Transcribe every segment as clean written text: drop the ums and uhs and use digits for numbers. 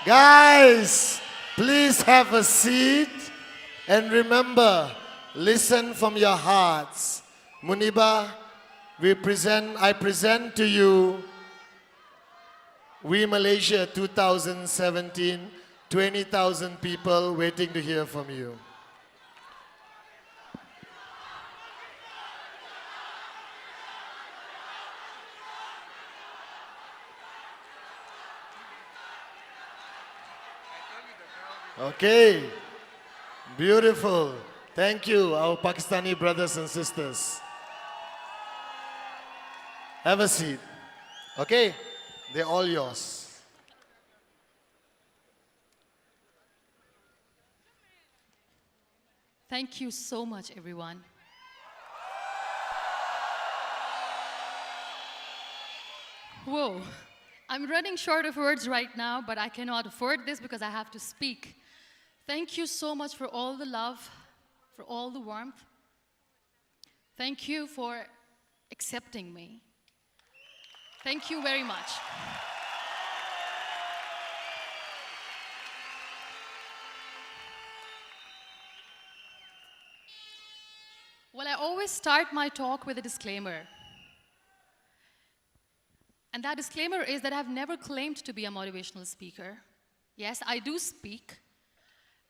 Guys, please have a seat. And remember, listen from your hearts. Muniba, I present to you We Malaysia 2017, 20,000 people waiting to hear from you. Okay, beautiful. Thank you, our Pakistani brothers and sisters. Have a seat. Okay, they're all yours. Thank you so much, everyone. Whoa, I'm running short of words right now, but I cannot afford this because I have to speak. Thank you so much for all the love, for all the warmth. Thank you for accepting me. Thank you very much. Well, I always start my talk with a disclaimer. And that disclaimer is that I've never claimed to be a motivational speaker. Yes, I do speak,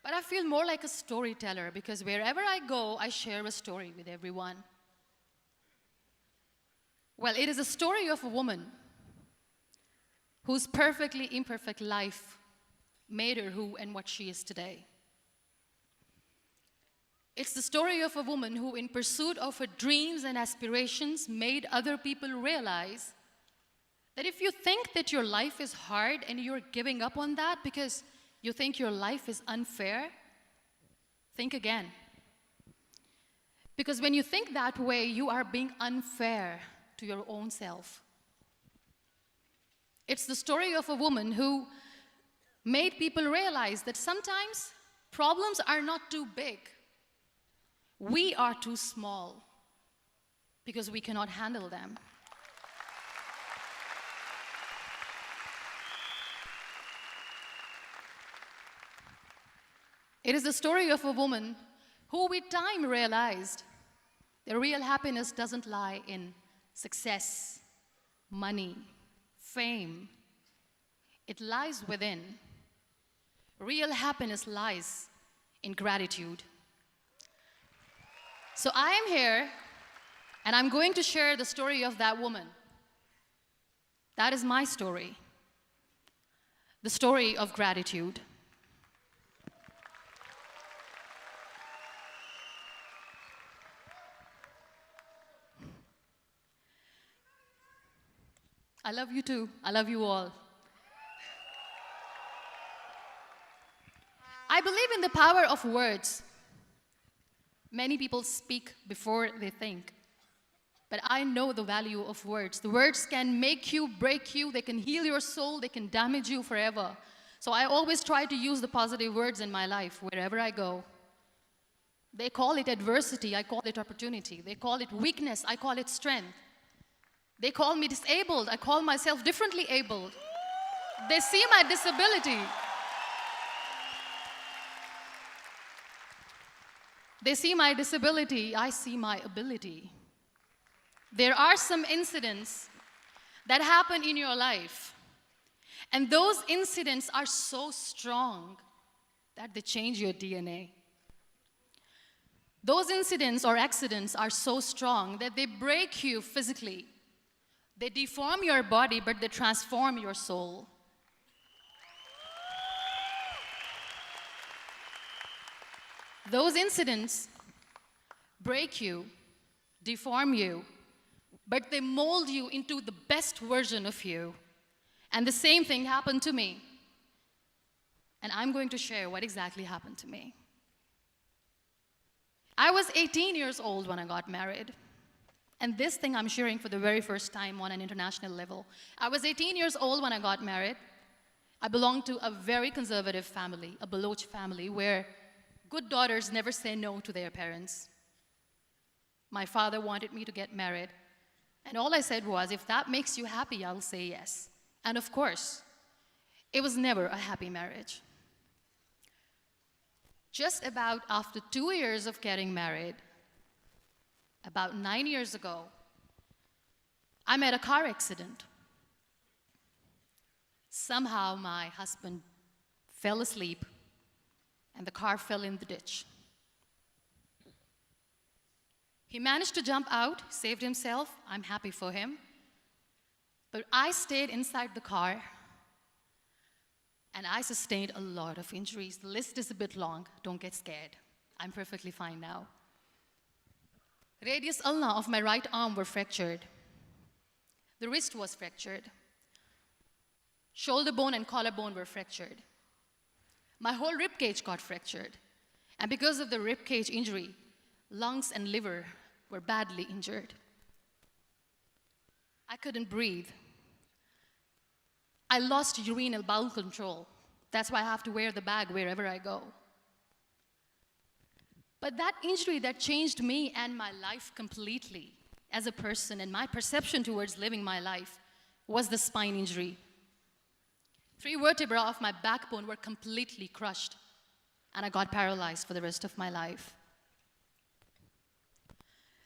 but I feel more like a storyteller because wherever I go, I share a story with everyone. Well, it is a story of a woman whose perfectly imperfect life made her who and what she is today. It's the story of a woman who, in pursuit of her dreams and aspirations, made other people realize that if you think that your life is hard and you're giving up on that because you think your life is unfair, think again. Because when you think that way, you are being unfair to your own self. It's the story of a woman who made people realize that sometimes problems are not too big. We are too small because we cannot handle them. It is the story of a woman who with time realized that real happiness doesn't lie in success, money, fame. It lies within. Real happiness lies in gratitude. So I am here, and I'm going to share the story of that woman. That is my story. The story of gratitude. I love you too. I love you all. I believe in the power of words. Many people speak before they think. But I know the value of words. The words can make you, break you, they can heal your soul, they can damage you forever. So I always try to use the positive words in my life wherever I go. They call it adversity, I call it opportunity. They call it weakness, I call it strength. They call me disabled, I call myself differently abled. They see my disability. They see my disability, I see my ability. There are some incidents that happen in your life, and those incidents are so strong that they change your DNA. Those incidents or accidents are so strong that they break you physically. They deform your body, but they transform your soul. Those incidents break you, deform you, but they mold you into the best version of you. And the same thing happened to me. And I'm going to share what exactly happened to me. I was 18 years old when I got married. And this thing I'm sharing for the very first time on an international level. I was 18 years old when I got married. I belonged to a very conservative family, a Baloch family, where good daughters never say no to their parents. My father wanted me to get married. And all I said was, if that makes you happy, I'll say yes. And of course, It was never a happy marriage. Just about after 2 years of getting married, about 9 years ago, I met a car accident. Somehow my husband fell asleep and the car fell in the ditch. He managed to jump out, saved himself. I'm happy for him. But I stayed inside the car and I sustained a lot of injuries. The list is a bit long. Don't get scared. I'm perfectly fine now. Radius ulna of my right arm were fractured. The wrist was fractured. Shoulder bone and collarbone were fractured. My whole rib cage got fractured. And because of the rib cage injury, lungs and liver were badly injured. I couldn't breathe. I lost urinary bowel control. That's why I have to wear the bag wherever I go. But that injury that changed me and my life completely as a person and my perception towards living my life was the spine injury. 3 vertebrae of my backbone were completely crushed, and I got paralyzed for the rest of my life.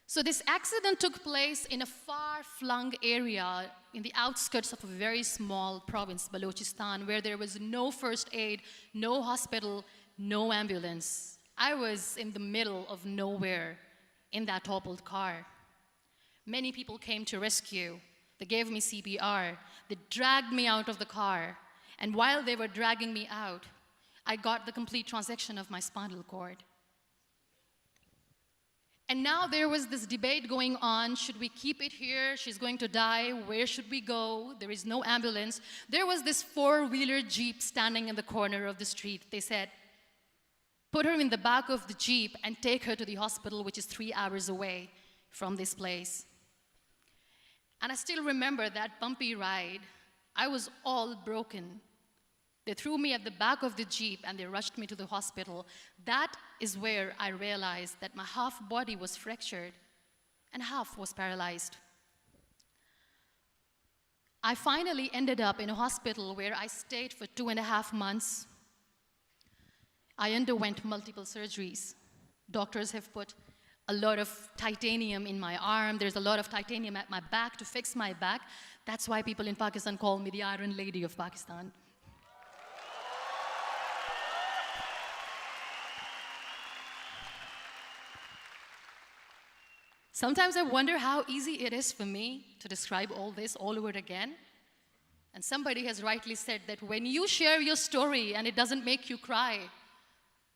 So this accident took place in a far-flung area in the outskirts of a very small province, Balochistan, where there was no first aid, no hospital, no ambulance. I was in the middle of nowhere in that toppled car. Many people came to rescue. They gave me CPR. They dragged me out of the car. And while they were dragging me out, I got the complete transection of my spinal cord. And now there was this debate going on. Should we keep it here? She's going to die. Where should we go? There is no ambulance. There was this 4-wheeler Jeep standing in the corner of the street. They said, put her in the back of the Jeep and take her to the hospital, which is 3 hours away from this place. And I still remember that bumpy ride. I was all broken. They threw me at the back of the Jeep and they rushed me to the hospital. That is where I realized that my half body was fractured and half was paralyzed. I finally ended up in a hospital where I stayed for 2.5 months. I underwent multiple surgeries. Doctors have put a lot of titanium in my arm. There's a lot of titanium at my back to fix my back. That's why people in Pakistan call me the Iron Lady of Pakistan. Sometimes I wonder how easy it is for me to describe all this all over again. And somebody has rightly said that when you share your story and it doesn't make you cry,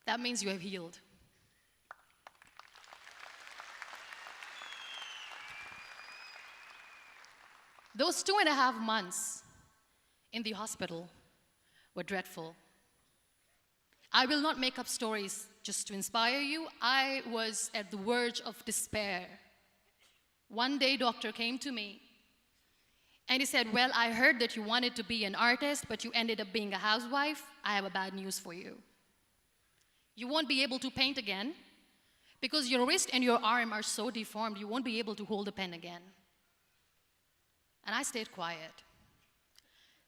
that means you have healed. Those 2.5 months in the hospital were dreadful. I will not make up stories just to inspire you. I was at the verge of despair. One day, doctor came to me and he said, well, I heard that you wanted to be an artist, but you ended up being a housewife. I have a bad news for you. You won't be able to paint again because your wrist and your arm are so deformed, you won't be able to hold a pen again. And I stayed quiet.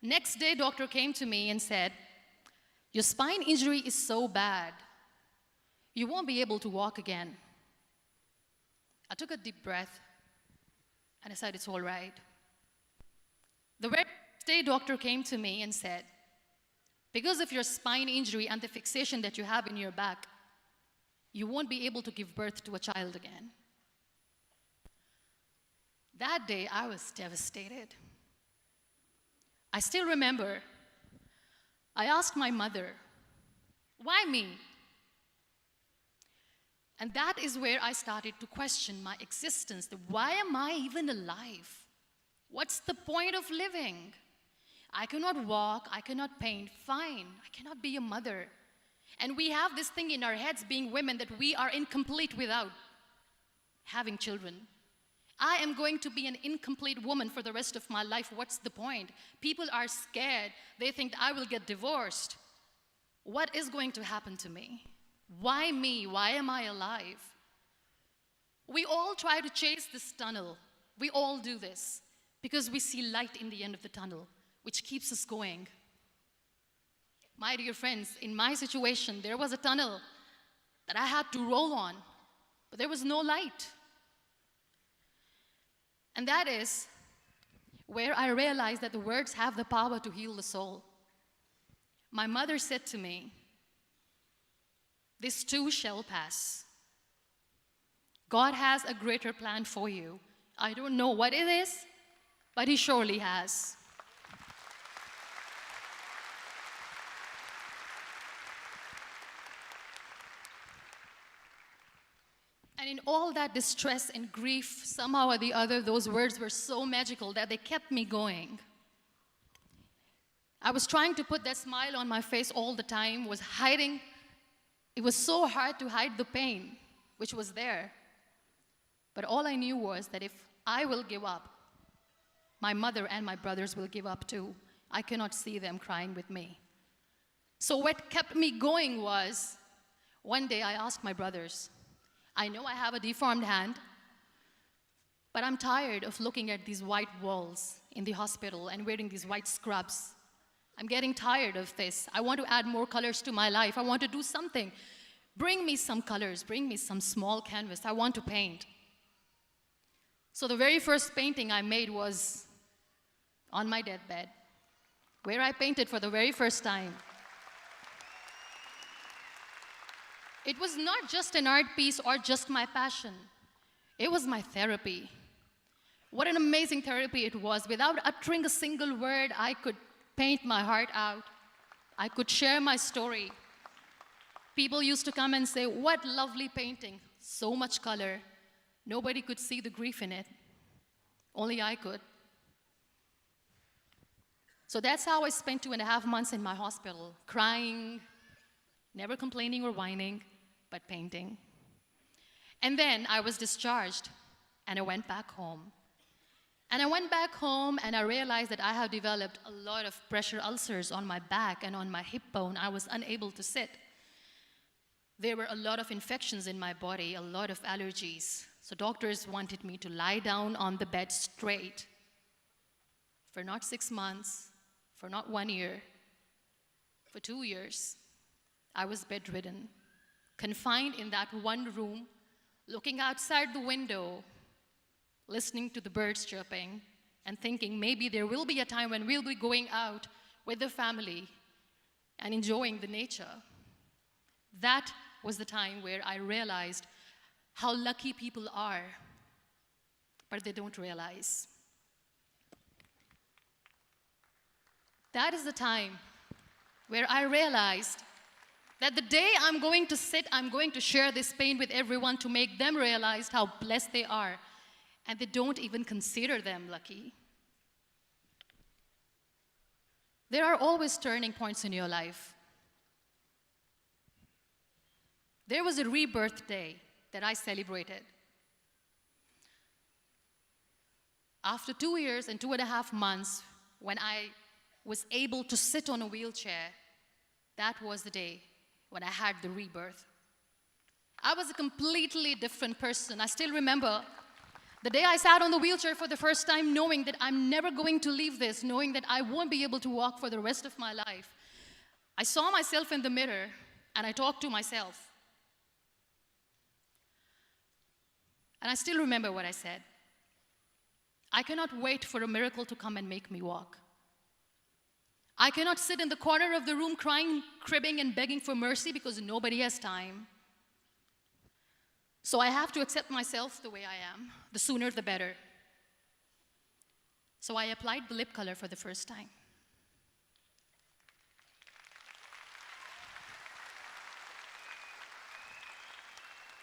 Next day, doctor came to me and said, your spine injury is so bad, you won't be able to walk again. I took a deep breath and I said, it's all right. The very next day, doctor came to me and said, because of your spine injury and the fixation that you have in your back, you won't be able to give birth to a child again. That day, I was devastated. I still remember, I asked my mother, why me? And that is where I started to question my existence. Why am I even alive? What's the point of living? I cannot walk, I cannot paint, fine. I cannot be a mother. And we have this thing in our heads, being women, that we are incomplete without having children. I am going to be an incomplete woman for the rest of my life. What's the point? People are scared. They think I will get divorced. What is going to happen to me? Why me? Why am I alive? We all try to chase this tunnel. We all do this because we see light in the end of the tunnel, which keeps us going. My dear friends, in my situation, there was a tunnel that I had to roll on, but there was no light. And that is where I realized that the words have the power to heal the soul. My mother said to me, "This too shall pass. God has a greater plan for you. I don't know what it is, but He surely has." And in all that distress and grief, somehow or the other, those words were so magical that they kept me going. I was trying to put that smile on my face all the time, was hiding. It was so hard to hide the pain, which was there. But all I knew was that if I will give up, my mother and my brothers will give up too. I cannot see them crying with me. So what kept me going was, one day I asked my brothers, "I know I have a deformed hand, but I'm tired of looking at these white walls in the hospital and wearing these white scrubs. I'm getting tired of this. I want to add more colors to my life. I want to do something. Bring me some colors. Bring me some small canvas. I want to paint." So the very first painting I made was on my deathbed, where I painted for the very first time. It was not just an art piece or just my passion. It was my therapy. What an amazing therapy it was. Without uttering a single word, I could paint my heart out. I could share my story. People used to come and say, "What lovely painting, so much color." Nobody could see the grief in it. Only I could. So that's how I spent 2.5 months in my hospital, crying, never complaining or whining, but painting. And then I was discharged, and I went back home. And I went back home, and I realized that I have developed a lot of pressure ulcers on my back and on my hip bone. I was unable to sit. There were a lot of infections in my body, a lot of allergies. So doctors wanted me to lie down on the bed straight for not 6 months, for not 1 year, for 2 years. I was bedridden, confined in that one room, looking outside the window, listening to the birds chirping, and thinking maybe there will be a time when we'll be going out with the family and enjoying the nature. That was the time where I realized how lucky people are, but they don't realize. That is the time where I realized that the day I'm going to sit, I'm going to share this pain with everyone to make them realize how blessed they are, and they don't even consider them lucky. There are always turning points in your life. There was a rebirth day that I celebrated. After 2 years and 2.5 months, when I was able to sit on a wheelchair, that was the day when I had the rebirth. I was a completely different person. I still remember the day I sat on the wheelchair for the first time, knowing that I'm never going to leave this, knowing that I won't be able to walk for the rest of my life. I saw myself in the mirror, and I talked to myself. And I still remember what I said. I cannot wait for a miracle to come and make me walk. I cannot sit in the corner of the room crying, cribbing, and begging for mercy because nobody has time. So I have to accept myself the way I am. The sooner, the better. So I applied the lip color for the first time.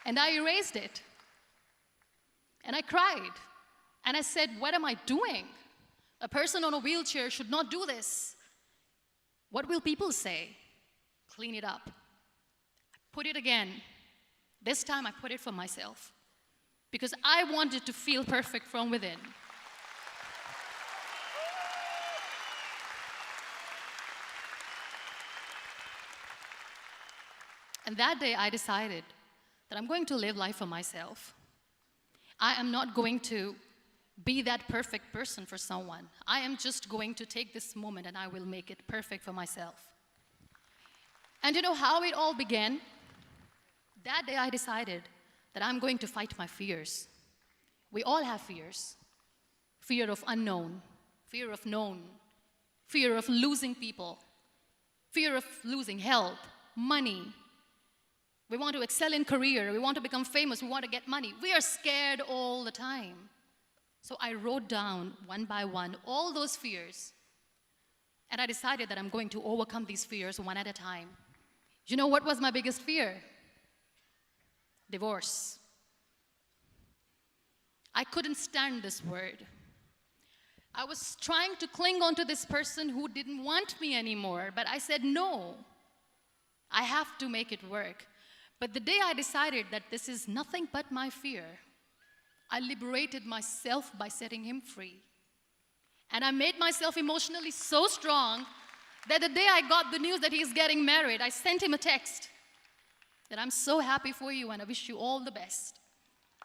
And I erased it. And I cried. And I said, what am I doing? A person on a wheelchair should not do this. What will people say? Clean it up. I put it again. This time I put it for myself. Because I wanted to feel perfect from within. And that day I decided that I'm going to live life for myself. I am not going to be that perfect person for someone. I am just going to take this moment and I will make it perfect for myself. And you know how it all began? That day I decided that I'm going to fight my fears. We all have fears. Fear of unknown, fear of known, fear of losing people, fear of losing health, money. We want to excel in career, we want to become famous, we want to get money. We are scared all the time. So I wrote down one by one all those fears, and I decided that I'm going to overcome these fears one at a time. You know what was my biggest fear? Divorce. I couldn't stand this word. I was trying to cling on to this person who didn't want me anymore, but I said, no, I have to make it work. But the day I decided that this is nothing but my fear, I liberated myself by setting him free. And I made myself emotionally so strong that the day I got the news that he's getting married, I sent him a text that I'm so happy for you and I wish you all the best.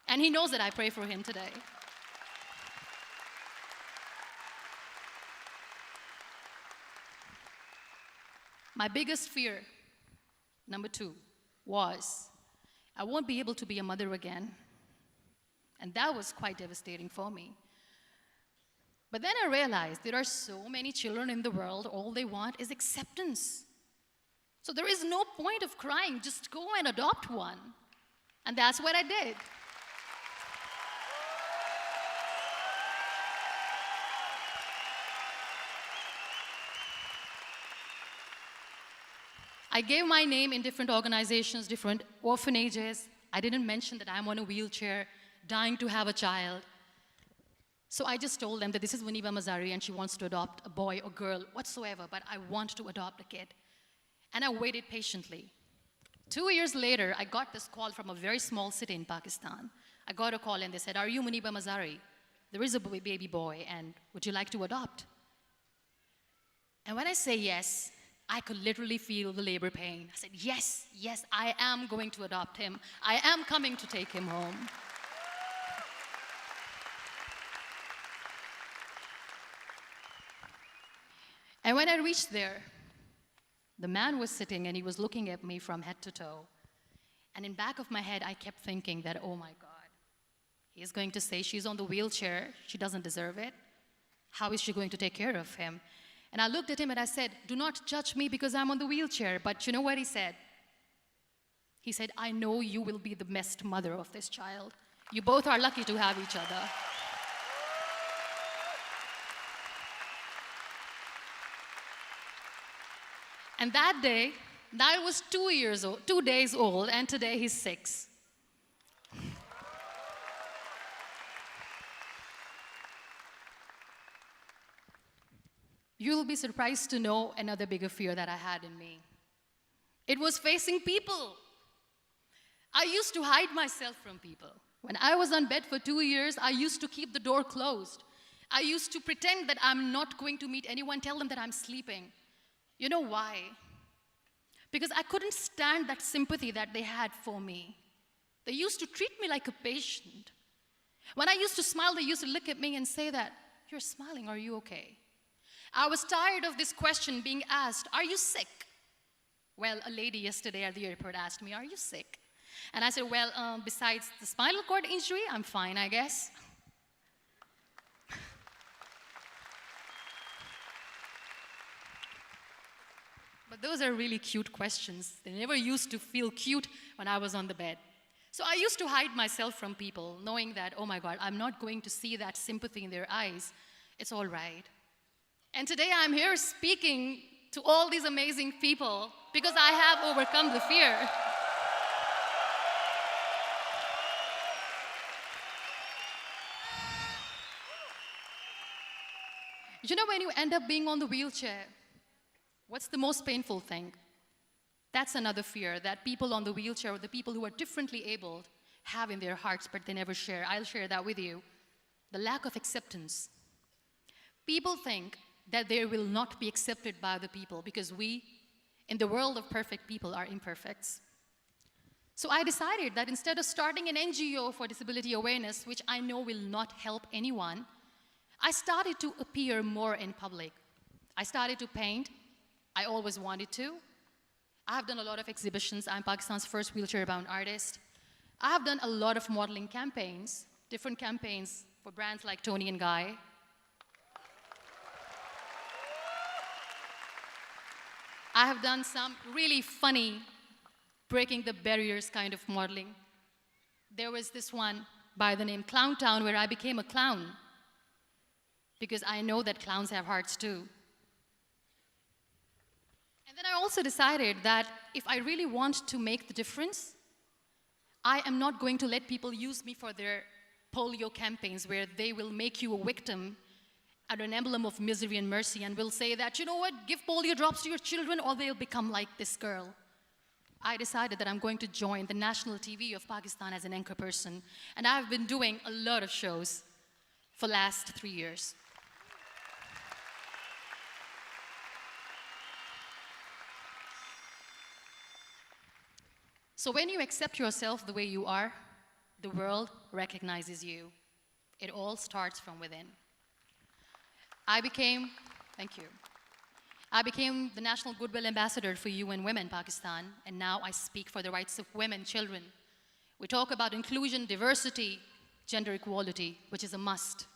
And he knows that I pray for him today. My biggest fear, number 2, was I won't be able to be a mother again. And that was quite devastating for me. But then I realized there are so many children in the world, all they want is acceptance. So there is no point of crying, just go and adopt one. And that's what I did. I gave my name in different organizations, different orphanages. I didn't mention that I'm on a wheelchair, dying to have a child. So I just told them that this is Muniba Mazari and she wants to adopt a boy or girl, whatsoever, but I want to adopt a kid. And I waited patiently. 2 years later, I got this call from a very small city in Pakistan. I got a call and they said, are you Muniba Mazari? There is a baby boy and would you like to adopt? And when I say yes, I could literally feel the labor pain. I said, yes, yes, I am going to adopt him. I am coming to take him home. And when I reached there, the man was sitting and he was looking at me from head to toe. And in back of my head, I kept thinking that, oh my God, he's going to say she's on the wheelchair, she doesn't deserve it. How is she going to take care of him? And I looked at him and I said, do not judge me because I'm on the wheelchair. But you know what he said? He said, I know you will be the best mother of this child. You both are lucky to have each other. And that day, I was 2 days old, and today he's 6. You'll be surprised to know another bigger fear that I had in me. It was facing people. I used to hide myself from people. When I was on bed for 2 years, I used to keep the door closed. I used to pretend that I'm not going to meet anyone, tell them that I'm sleeping. You know why? Because I couldn't stand that sympathy that they had for me. They used to treat me like a patient. When I used to smile, they used to look at me and say that, you're smiling, are you okay? I was tired of this question being asked, are you sick? Well, a lady yesterday at the airport asked me, are you sick? And I said, well, besides the spinal cord injury, I'm fine, I guess. But those are really cute questions. They never used to feel cute when I was on the bed. So I used to hide myself from people, knowing that, oh my God, I'm not going to see that sympathy in their eyes. It's all right. And today I'm here speaking to all these amazing people because I have overcome the fear. You know, when you end up being on the wheelchair, what's the most painful thing? That's another fear that people on the wheelchair, or the people who are differently abled, have in their hearts, but they never share. I'll share that with you. The lack of acceptance. People think that they will not be accepted by the people because we, in the world of perfect people, are imperfects. So I decided that instead of starting an NGO for disability awareness, which I know will not help anyone, I started to appear more in public. I started to paint. I always wanted to. I have done a lot of exhibitions. I'm Pakistan's first wheelchair-bound artist. I have done a lot of modeling campaigns, different campaigns for brands like Toni and Guy. I have done some really funny, breaking the barriers kind of modeling. There was this one by the name Clown Town where I became a clown because I know that clowns have hearts too. And then I also decided that if I really want to make the difference, I am not going to let people use me for their polio campaigns where they will make you a victim and an emblem of misery and mercy and will say that, you know what, give polio drops to your children or they'll become like this girl. I decided that I'm going to join the national TV of Pakistan as an anchor person, and I've been doing a lot of shows for the last 3 years. So when you accept yourself the way you are, the world recognizes you. It all starts from within. Thank you. I became the National Goodwill Ambassador for UN Women Pakistan, and now I speak for the rights of women, children. We talk about inclusion, diversity, gender equality, which is a must.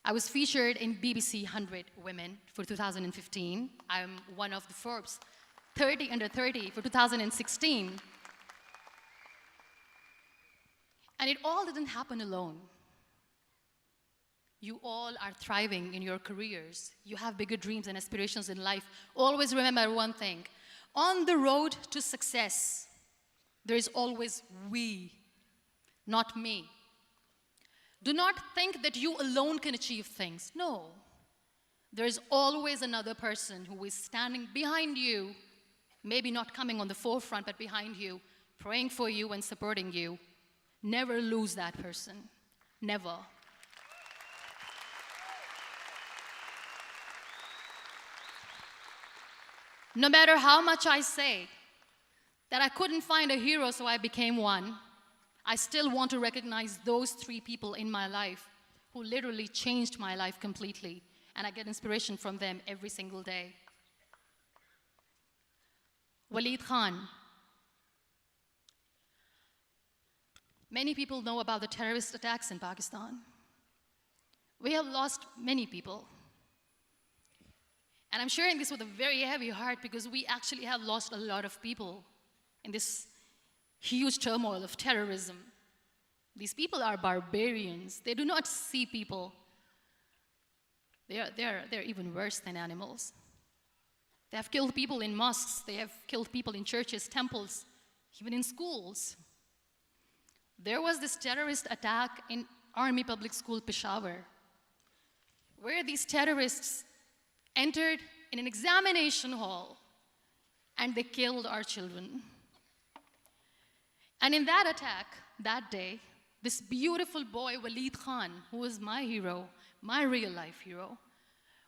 I was featured in BBC 100 Women for 2015. I'm one of the Forbes 30 under 30 for 2016. And it all didn't happen alone. You all are thriving in your careers. You have bigger dreams and aspirations in life. Always remember one thing. On the road to success, there is always we, not me. Do not think that you alone can achieve things. No. There is always another person who is standing behind you, maybe not coming on the forefront, but behind you, praying for you and supporting you. Never lose that person. Never. No matter how much I say that I couldn't find a hero, so I became one, I still want to recognize those 3 people in my life who literally changed my life completely, and I get inspiration from them every single day. Waleed Khan. Many people know about the terrorist attacks in Pakistan. We have lost many people. And I'm sharing this with a very heavy heart because we actually have lost a lot of people in this huge turmoil of terrorism. These people are barbarians. They do not see people. They're even worse than animals. They have killed people in mosques. They have killed people in churches, temples, even in schools. There was this terrorist attack in Army Public School, Peshawar, where these terrorists entered in an examination hall and they killed our children. And in that attack, that day, this beautiful boy, Waleed Khan, who was my hero, my real life hero,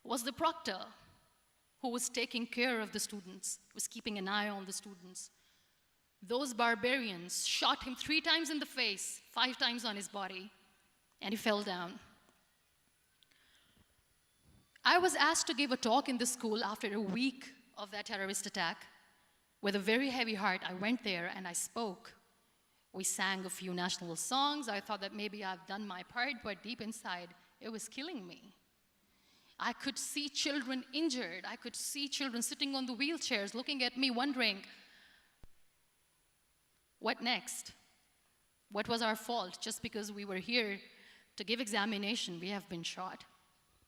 was the proctor who was taking care of the students, was keeping an eye on the students. Those barbarians shot him 3 times in the face, 5 times on his body, and he fell down. I was asked to give a talk in the school after a week of that terrorist attack. With a very heavy heart, I went there and I spoke. We sang a few national songs. I thought that maybe I've done my part, but deep inside, it was killing me. I could see children injured. I could see children sitting on the wheelchairs looking at me wondering, what next? What was our fault? Just because we were here to give examination, we have been shot.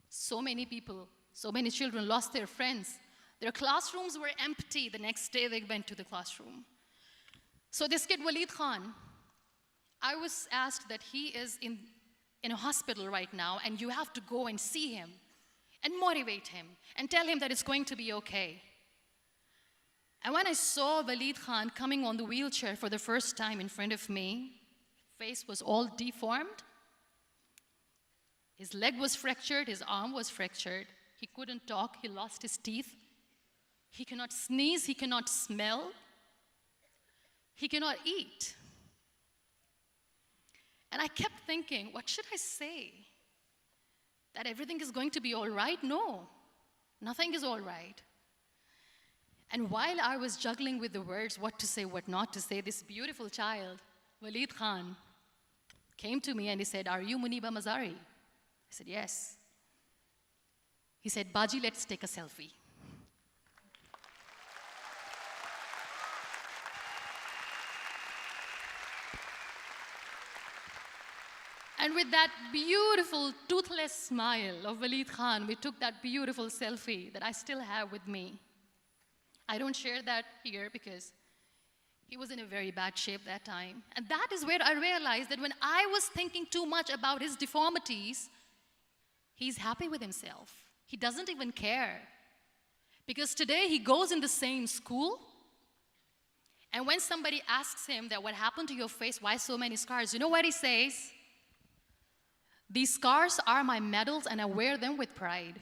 So many people, so many children lost their friends. Their classrooms were empty. The next day they went to the classroom. So this kid, Waleed Khan, I was asked that he is in a hospital right now and you have to go and see him and motivate him and tell him that it's going to be okay. And when I saw Waleed Khan coming on the wheelchair for the first time in front of me, face was all deformed. His leg was fractured, his arm was fractured. He couldn't talk, he lost his teeth. He cannot sneeze, he cannot smell. He cannot eat. And I kept thinking, what should I say? That everything is going to be all right? No, nothing is all right. And while I was juggling with the words, what to say, what not to say, this beautiful child, Walid Khan, came to me and he said, "Are you Muniba Mazari?" I said, "Yes." He said, "Baji, let's take a selfie." And with that beautiful, toothless smile of Walid Khan, we took that beautiful selfie that I still have with me. I don't share that here because he was in a very bad shape that time. And that is where I realized that when I was thinking too much about his deformities, he's happy with himself. He doesn't even care. Because today he goes in the same school, and when somebody asks him that what happened to your face, why so many scars, you know what he says? "These scars are my medals and I wear them with pride."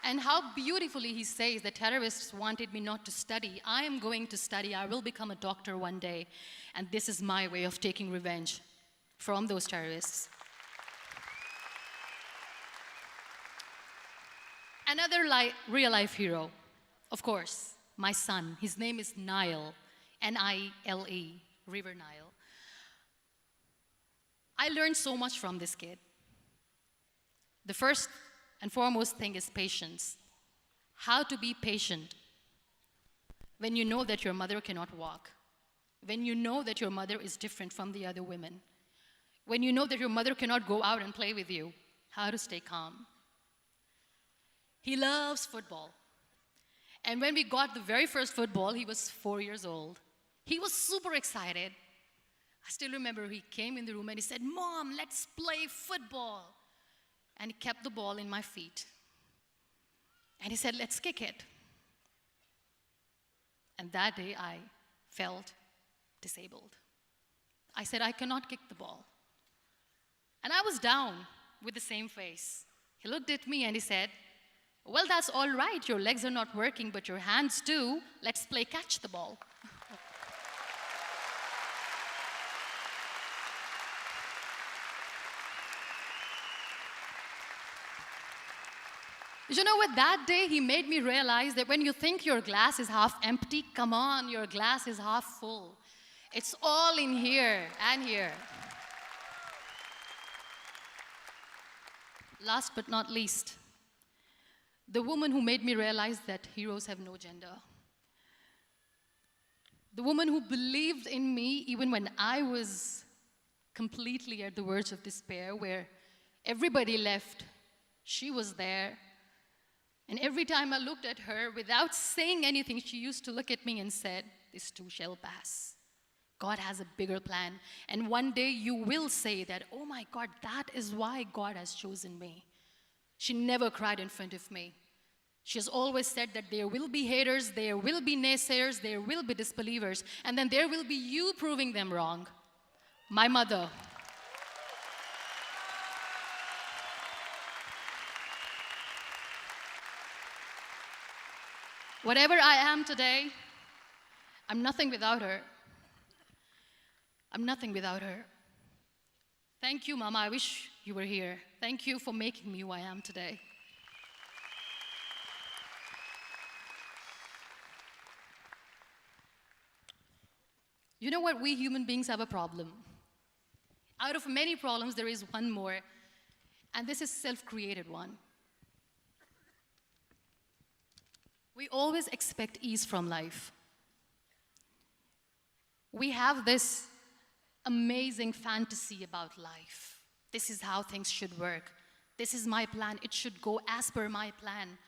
And how beautifully he says, "The terrorists wanted me not to study. I am going to study. I will become a doctor one day. And this is my way of taking revenge from those terrorists." Another real-life hero, of course, my son. His name is Nile, N-I-L-E, River Nile. I learned so much from this kid. The first and foremost thing is patience. How to be patient when you know that your mother cannot walk, when you know that your mother is different from the other women, when you know that your mother cannot go out and play with you, how to stay calm. He loves football. And when we got the very first football, he was 4 years old. He was super excited. I still remember he came in the room and he said, "Mom, let's play football." And he kept the ball in my feet. And he said, "Let's kick it." And that day I felt disabled. I said, "I cannot kick the ball." And I was down with the same face. He looked at me and he said, "Well, that's all right. Your legs are not working, but your hands do. Let's play catch the ball." You know what? That day he made me realize that when you think your glass is half empty, come on, your glass is half full. It's all in here and here. Last but not least, the woman who made me realize that heroes have no gender. The woman who believed in me even when I was completely at the verge of despair, where everybody left, she was there. And every time I looked at her, without saying anything, she used to look at me and said, "This too shall pass. God has a bigger plan. And one day you will say that, oh my God, that is why God has chosen me." She never cried in front of me. She has always said that there will be haters, there will be naysayers, there will be disbelievers, and then there will be you proving them wrong. My mother. Whatever I am today, I'm nothing without her. I'm nothing without her. Thank you, Mama. I wish you were here. Thank you for making me who I am today. You know what? We human beings have a problem. Out of many problems, there is one more, and this is self-created one. We always expect ease from life. We have this amazing fantasy about life. This is how things should work. This is my plan. It should go as per my plan.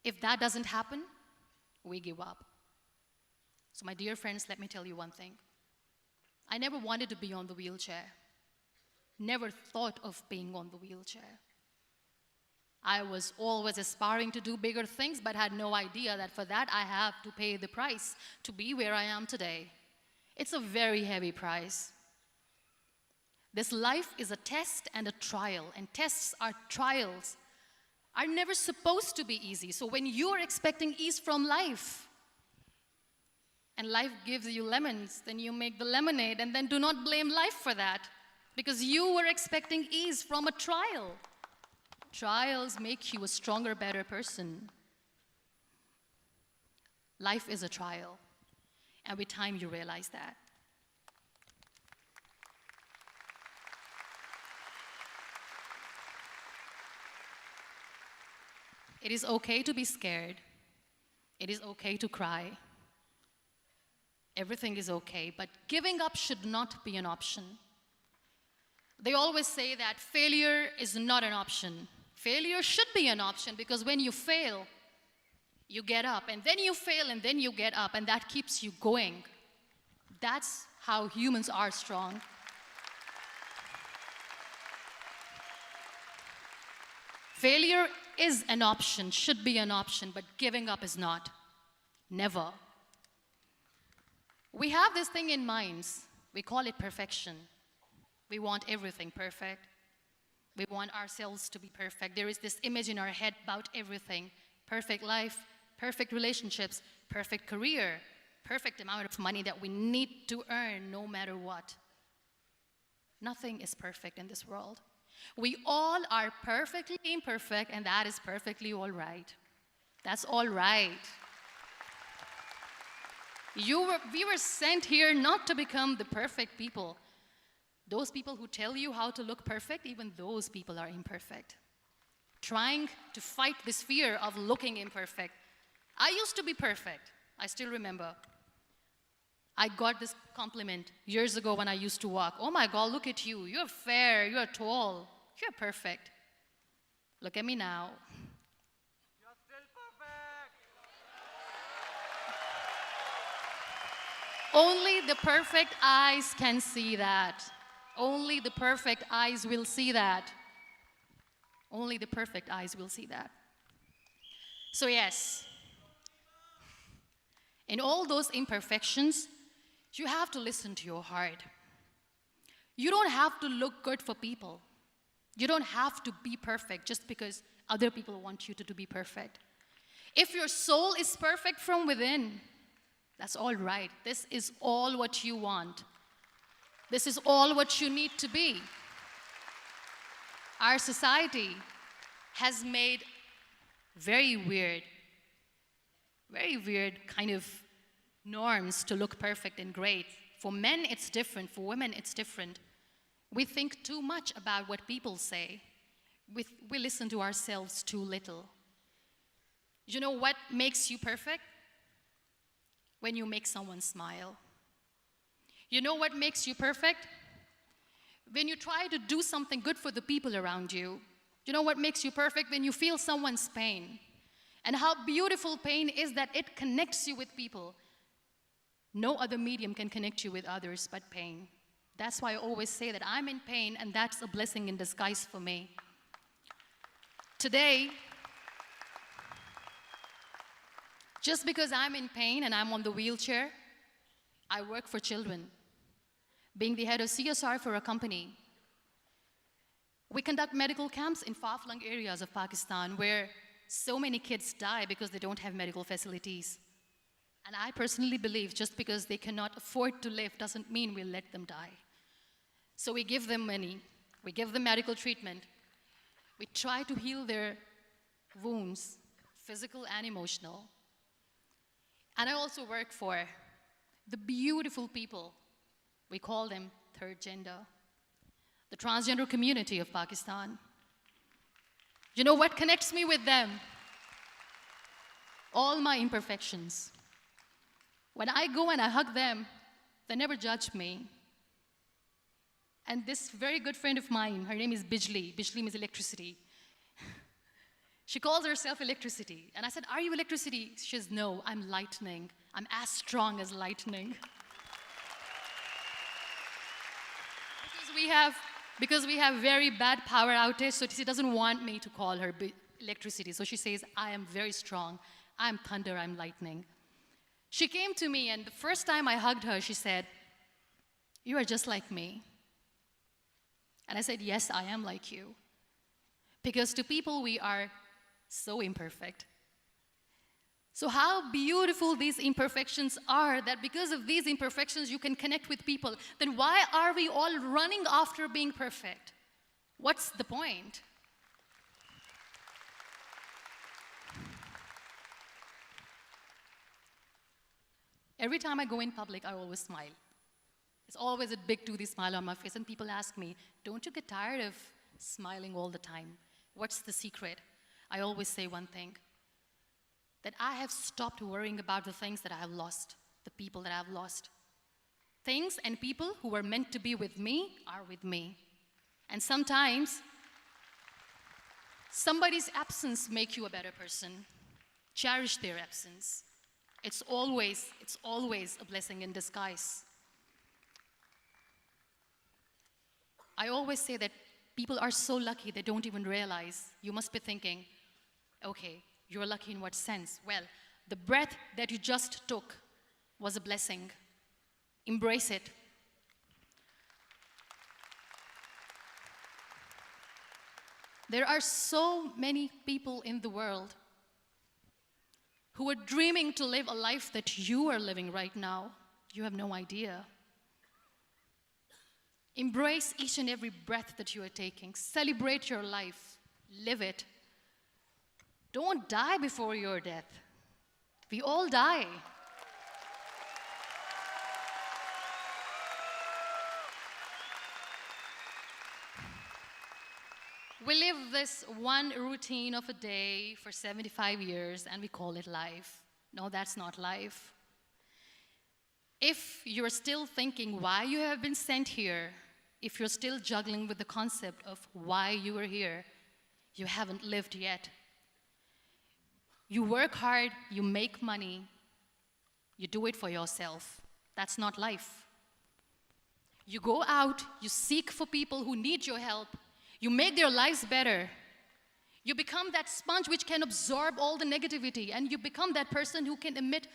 If that doesn't happen, we give up. So my dear friends, let me tell you one thing. I never wanted to be on the wheelchair. Never thought of being on the wheelchair. I was always aspiring to do bigger things, but had no idea that for that I have to pay the price to be where I am today. It's a very heavy price. This life is a test and a trial, and tests are trials are never supposed to be easy. So when you're expecting ease from life, and life gives you lemons, then you make the lemonade, and then do not blame life for that, because you were expecting ease from a trial. Trials make you a stronger, better person. Life is a trial, and with time you realize that. It is okay to be scared. It is okay to cry. Everything is okay, but giving up should not be an option. They always say that failure is not an option. Failure should be an option, because when you fail, you get up, and then you fail, and then you get up, and that keeps you going. That's how humans are strong. Failure is an option, should be an option, but giving up is not. Never. We have this thing in minds. We call it perfection. We want everything perfect. We want ourselves to be perfect. There is this image in our head about everything. Perfect life, perfect relationships, perfect career, perfect amount of money that we need to earn no matter what. Nothing is perfect in this world. We all are perfectly imperfect, and that is perfectly all right. That's all right. We were sent here not to become the perfect people. Those people who tell you how to look perfect, even those people are imperfect. Trying to fight this fear of looking imperfect. I used to be perfect. I still remember. I got this compliment years ago when I used to walk. Oh my God, look at you. You're fair, you're tall, you're perfect. Look at me now. You're still perfect. Only the perfect eyes can see that. Only the perfect eyes will see that. Only the perfect eyes will see that. So yes, in all those imperfections, you have to listen to your heart. You don't have to look good for people. You don't have to be perfect just because other people want you to be perfect. If your soul is perfect from within, that's all right. This is all what you want. This is all what you need to be. Our society has made very weird kind of norms to look perfect and great. For men, it's different. For women, it's different. We think too much about what people say. We listen to ourselves too little. You know what makes you perfect? When you make someone smile. You know what makes you perfect? When you try to do something good for the people around you. You know what makes you perfect? When you feel someone's pain. And how beautiful pain is that it connects you with people. No other medium can connect you with others but pain. That's why I always say that I'm in pain, and that's a blessing in disguise for me. Today, just because I'm in pain and I'm on the wheelchair, I work for children. Being the head of CSR for a company, we conduct medical camps in far-flung areas of Pakistan where so many kids die because they don't have medical facilities. And I personally believe just because they cannot afford to live doesn't mean we'll let them die. So we give them money, we give them medical treatment, we try to heal their wounds, physical and emotional. And I also work for the beautiful people, we call them third gender, the transgender community of Pakistan. You know what connects me with them? All my imperfections. When I go and I hug them, they never judge me. And this very good friend of mine, her name is Bijli. Bijli means electricity. She calls herself electricity. And I said, are you electricity? She says, no, I'm lightning. I'm as strong as lightning. Because we have very bad power outage, so she doesn't want me to call her electricity. So she says, I am very strong. I'm thunder, I'm lightning. She came to me, and the first time I hugged her, she said, you are just like me. And I said, yes, I am like you. Because to people, we are so imperfect. So how beautiful these imperfections are, that because of these imperfections you can connect with people. Then why are we all running after being perfect? What's the point? Every time I go in public, I always smile. There's always a big toothy smile on my face, and people ask me, don't you get tired of smiling all the time? What's the secret? I always say one thing, that I have stopped worrying about the things that I have lost, the people that I have lost. Things and people who were meant to be with me are with me. And sometimes, somebody's absence makes you a better person. Cherish their absence. It's always a blessing in disguise. I always say that people are so lucky they don't even realize. You must be thinking, okay, you're lucky in what sense? Well, the breath that you just took was a blessing. Embrace it. There are so many people in the world who are dreaming to live a life that you are living right now. You have no idea. Embrace each and every breath that you are taking. Celebrate your life. Live it. Don't die before your death. We all die. We live this one routine of a day for 75 years and we call it life. No, that's not life. If you're still thinking why you have been sent here, if you're still juggling with the concept of why you are here, you haven't lived yet. You work hard, you make money, you do it for yourself. That's not life. You go out, you seek for people who need your help, you make their lives better. You become that sponge which can absorb all the negativity, and you become that person who can emit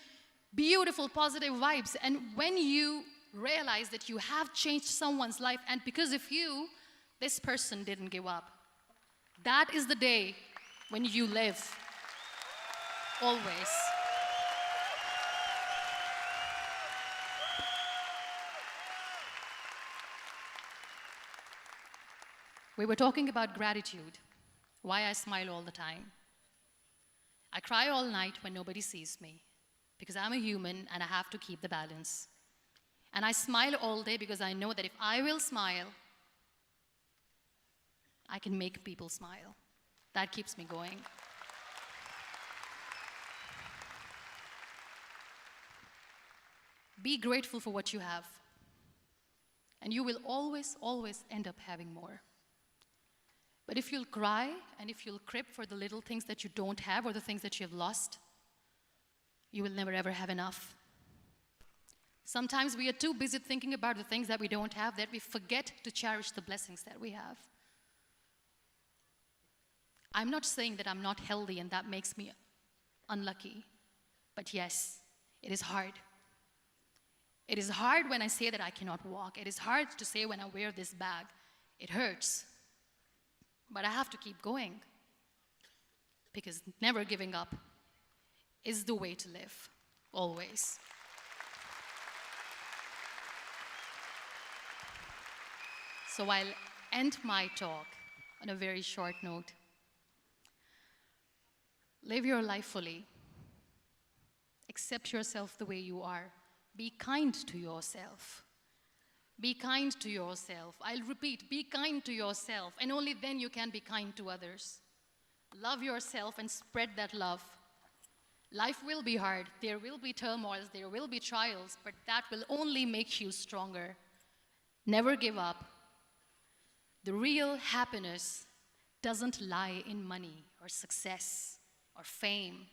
beautiful, positive vibes. And when you realize that you have changed someone's life, and because of you, this person didn't give up, that is the day when you live. Always. We were talking about gratitude, why I smile all the time. I cry all night when nobody sees me, because I'm a human and I have to keep the balance. And I smile all day because I know that if I will smile, I can make people smile. That keeps me going. Be grateful for what you have, and you will always, always end up having more. But if you'll cry and if you'll crib for the little things that you don't have or the things that you have lost, you will never ever have enough. Sometimes we are too busy thinking about the things that we don't have that we forget to cherish the blessings that we have. I'm not saying that I'm not healthy and that makes me unlucky, but yes, it is hard. It is hard when I say that I cannot walk. It is hard to say when I wear this bag. It hurts. But I have to keep going, because never giving up is the way to live, always. So I'll end my talk on a very short note. Live your life fully. Accept yourself the way you are. Be kind to yourself. Be kind to yourself. I'll repeat, be kind to yourself, and only then you can be kind to others. Love yourself and spread that love. Life will be hard. There will be turmoils. There will be trials, but that will only make you stronger. Never give up. The real happiness doesn't lie in money or success or fame.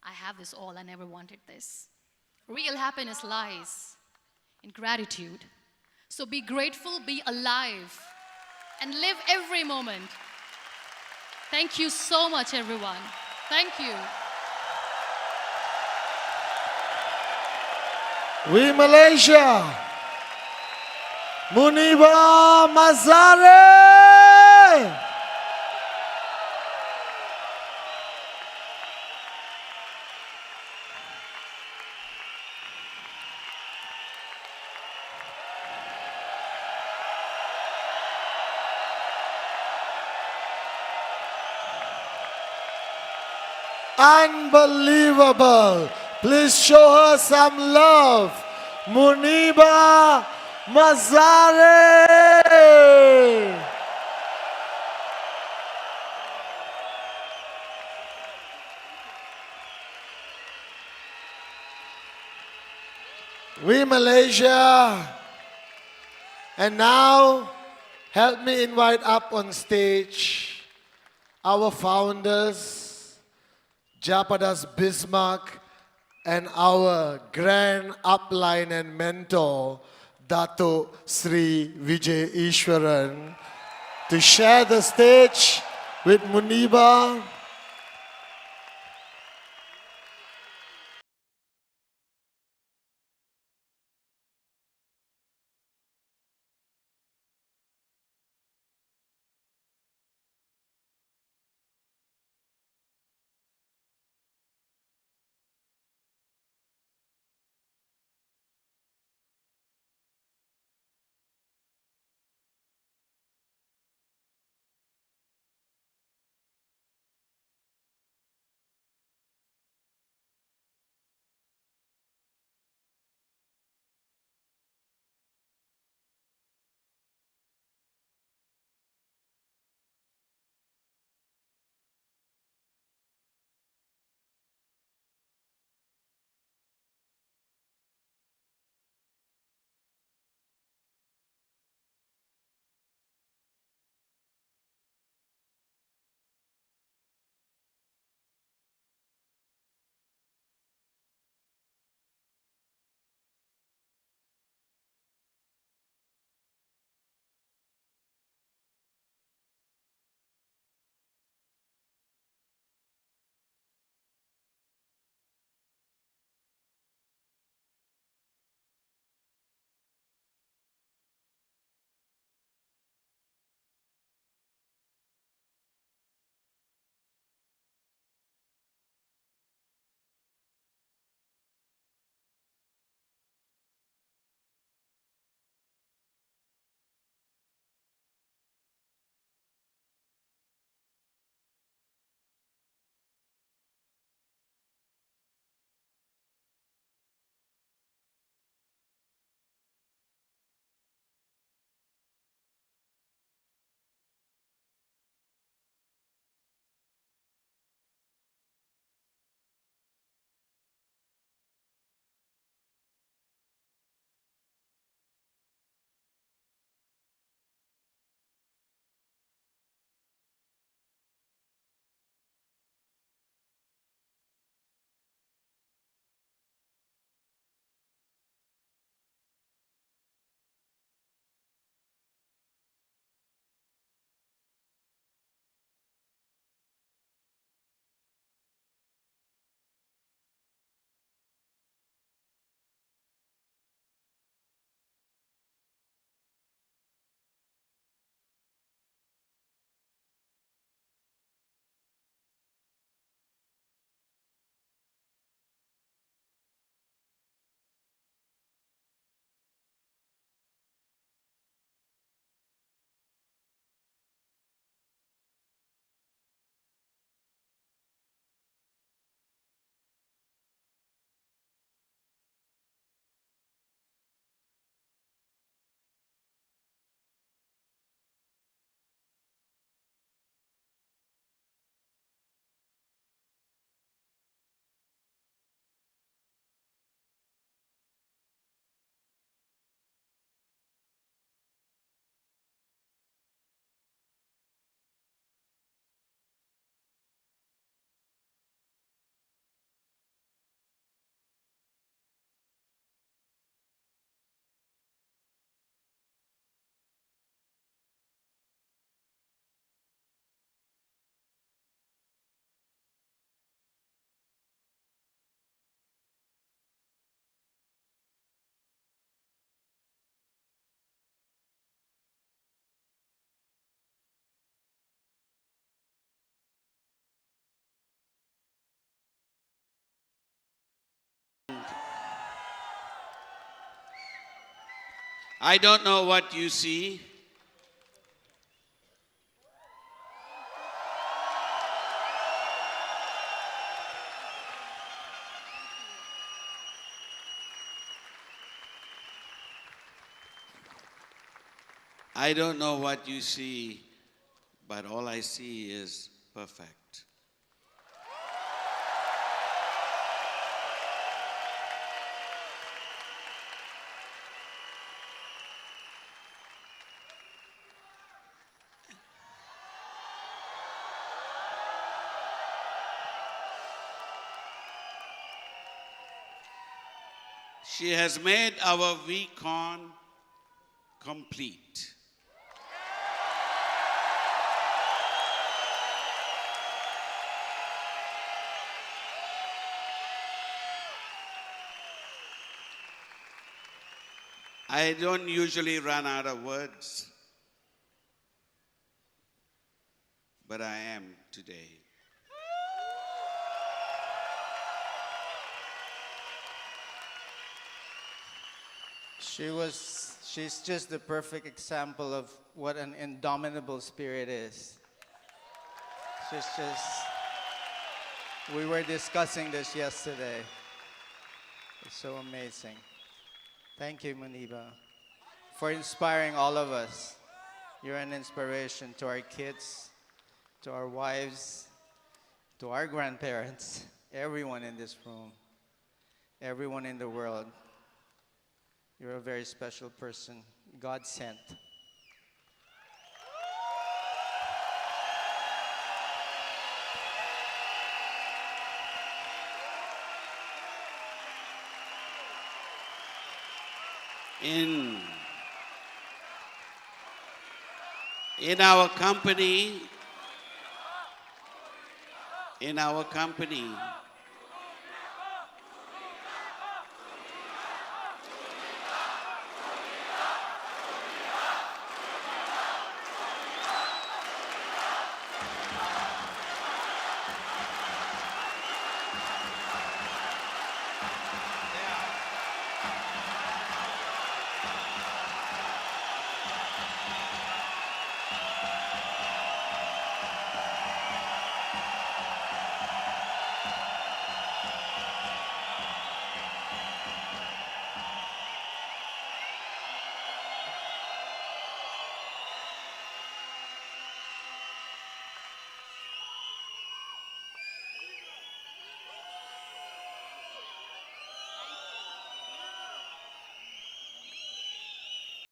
I have this all. I never wanted this. Real happiness lies in gratitude. So be grateful, be alive, and live every moment. Thank you so much, everyone. Thank you. We Malaysia. Muniba Mazari. Unbelievable. Please show her some love. Muniba Mazari. We Malaysia. And now, help me invite up on stage our founders, Japadas Bismarck, and our grand upline and mentor, Dato Sri Vijay Ishwaran, to share the stage with Muniba. I don't know what you see. I don't know what you see, but all I see is perfect. She has made our Vcon complete. I don't usually run out of words, but I am today. She's just the perfect example of what an indomitable spirit is. She's just, we were discussing this yesterday. It's so amazing. Thank you, Muniba, for inspiring all of us. You're an inspiration to our kids, to our wives, to our grandparents, everyone in this room, everyone in the world. You're a very special person, God sent. In our company,